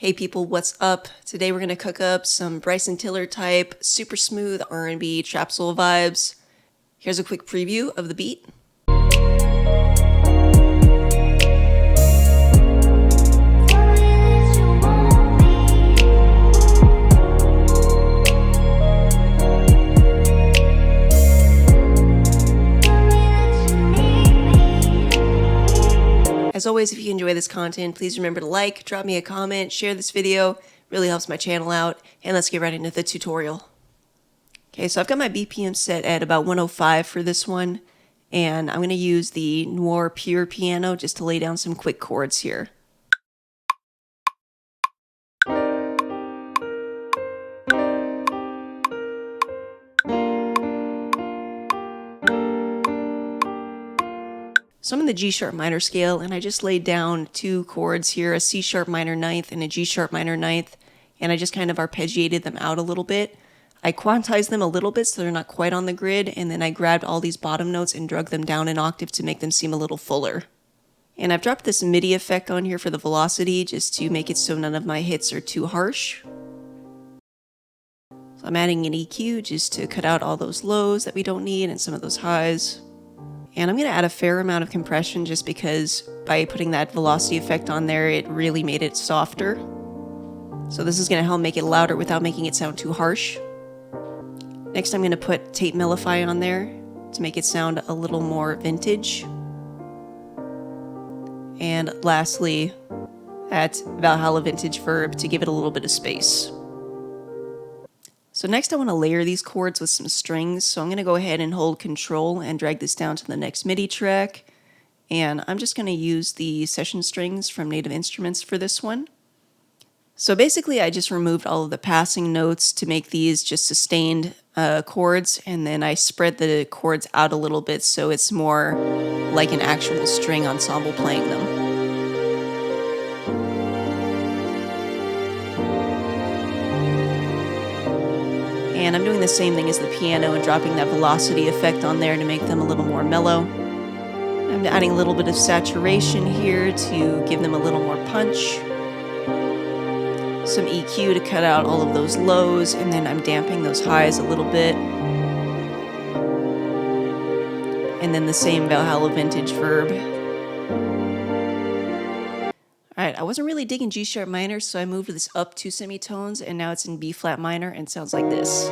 Hey people, what's up? Today we're going to cook up some Bryson Tiller type, super smooth R&B TrapSoul vibes. Here's a quick preview of the beat. As always, if you enjoy this content, please remember to like, drop me a comment, share this video. Really helps my channel out. And let's get right into the tutorial. Okay, so I've got my BPM set at about 105 for this one. And I'm going to use the Noir Pure piano just to lay down some quick chords here. So I'm in the G sharp minor scale, and I just laid down two chords here, a C sharp minor ninth and a G sharp minor ninth, and I just kind of arpeggiated them out a little bit. I quantized them a little bit so they're not quite on the grid, and then I grabbed all these bottom notes and drug them down an octave to make them seem a little fuller. And I've dropped this MIDI effect on here for the velocity just to make it so none of my hits are too harsh. So I'm adding an EQ just to cut out all those lows that we don't need and some of those highs. And I'm going to add a fair amount of compression just because by putting that velocity effect on there, it really made it softer. So this is going to help make it louder without making it sound too harsh. Next, I'm going to put tape mellify on there to make it sound a little more vintage. And lastly, at Valhalla Vintage Verb to give it a little bit of space. So next I want to layer these chords with some strings, so I'm going to go ahead and hold Control and drag this down to the next MIDI track, and I'm just going to use the session strings from Native Instruments for this one. So basically I just removed all of the passing notes to make these just sustained chords, and then I spread the chords out a little bit so it's more like an actual string ensemble playing them. And I'm doing the same thing as the piano and dropping that velocity effect on there to make them a little more mellow. I'm adding a little bit of saturation here to give them a little more punch. Some EQ to cut out all of those lows, and then I'm damping those highs a little bit. And then the same Valhalla Vintage Verb. Alright, I wasn't really digging G sharp minor, so I moved this up 2 semitones, and now it's in B flat minor and sounds like this.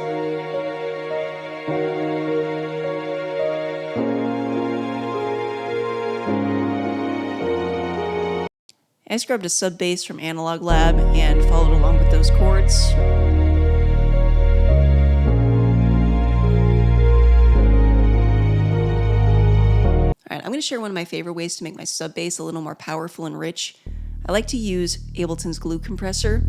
I just grabbed a sub bass from Analog Lab and followed along with those chords. Alright, I'm going to share one of my favorite ways to make my sub bass a little more powerful and rich. I like to use Ableton's glue compressor,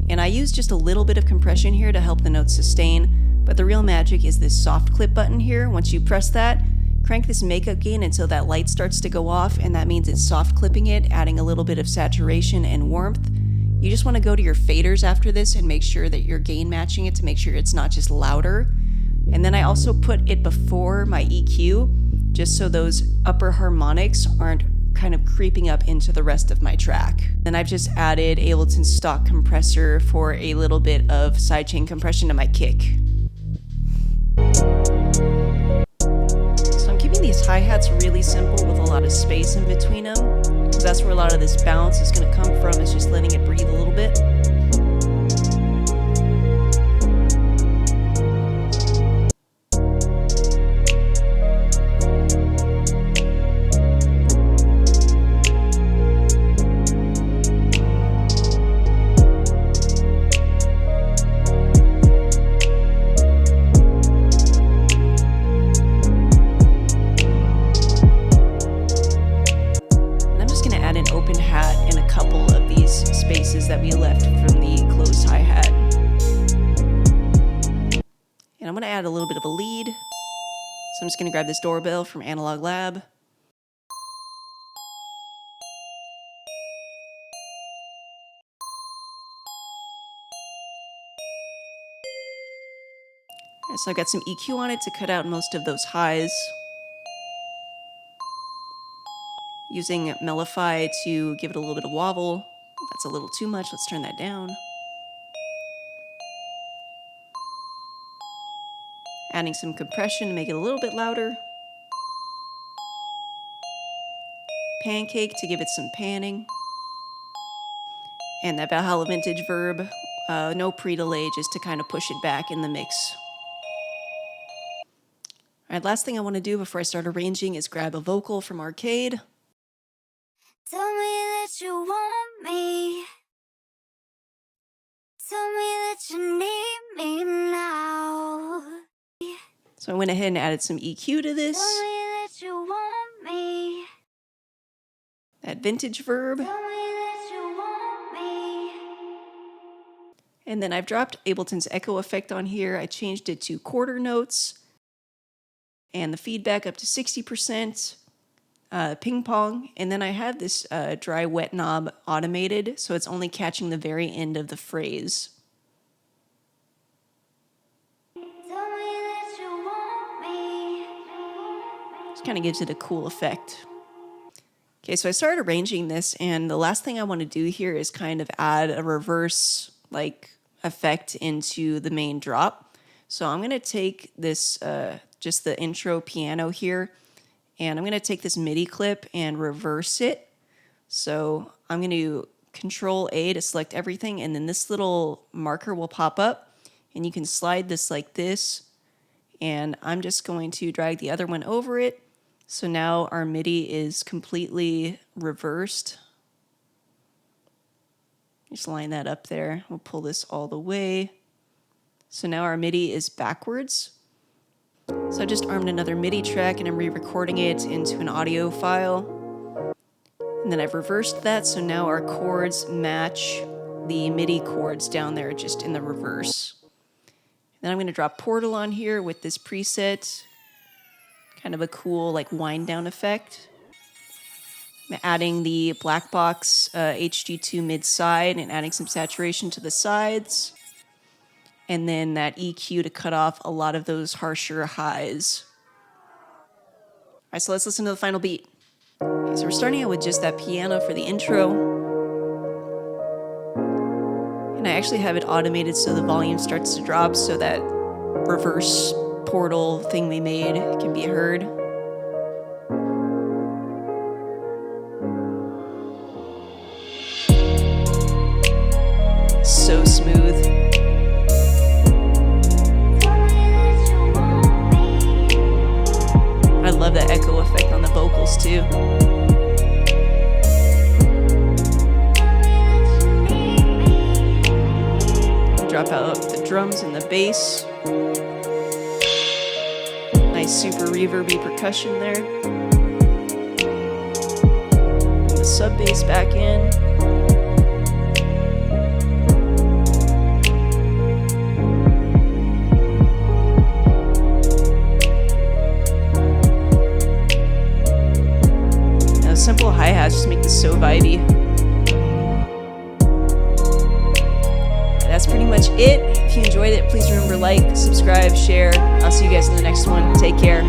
and I use just a little bit of compression here to help the notes sustain, but the real magic is this soft clip button here. Once you press that, crank this makeup gain until that light starts to go off, and that means it's soft clipping it, adding a little bit of saturation and warmth. You just want to go to your faders after this and make sure that you're gain matching it to make sure it's not just louder. And then I also put it before my EQ, just so those upper harmonics aren't kind of creeping up into the rest of my track. Then I've just added Ableton's stock compressor for a little bit of sidechain compression to my kick. So I'm keeping these hi-hats really simple with a lot of space in between them, because that's where a lot of this bounce is going to come from, is just letting it breathe a little bit. That we left from the closed hi-hat. And I'm going to add a little bit of a lead. So I'm just going to grab this doorbell from Analog Lab. And so I've got some EQ on it to cut out most of those highs. Using Mellify to give it a little bit of wobble. That's a little too much. Let's turn that down. Adding some compression to make it a little bit louder. Pancake to give it some panning. And that Valhalla vintage verb, no pre-delay, just to kind of push it back in the mix. All right, last thing I want to do before I start arranging is grab a vocal from Arcade. Tell me that you want me. Tell me that you need me now. So I went ahead and added some EQ to this. Tell me that you want me. That vintage verb. Tell me that you want me. And then I've dropped Ableton's echo effect on here. I changed it to quarter notes. And the feedback up to 60%. Ping pong. And then I have this dry wet knob automated, so it's only catching the very end of the phrase. Just kind of gives it a cool effect. Okay, so I started arranging this, and the last thing I want to do here is kind of add a reverse like effect into the main drop. So I'm going to take this, just the intro piano here, and I'm going to take this MIDI clip and reverse it. So I'm going to Control A to select everything, and then this little marker will pop up, and you can slide this like this, and I'm just going to drag the other one over it. So now our MIDI is completely reversed. Just line that up there. We'll pull this all the way. So now our MIDI is backwards. So I just armed another MIDI track and I'm re-recording it into an audio file. And then I've reversed that, so now our chords match the MIDI chords down there just in the reverse. Then I'm going to drop Portal on here with this preset. Kind of a cool like wind down effect. I'm adding the black box HG2 mid side and adding some saturation to the sides. And then that EQ to cut off a lot of those harsher highs. All right, so let's listen to the final beat. Okay, so we're starting out with just that piano for the intro. And I actually have it automated so the volume starts to drop so that reverse portal thing we made can be heard. So smooth. I love that echo effect on the vocals too. Drop out the drums and the bass. Nice super reverby percussion there. Bring the sub bass back in. Now simple hi-hats just make this so vibey. That's pretty much it. If you enjoyed it, please remember to like, subscribe, share. I'll see you guys in the next one. Take care.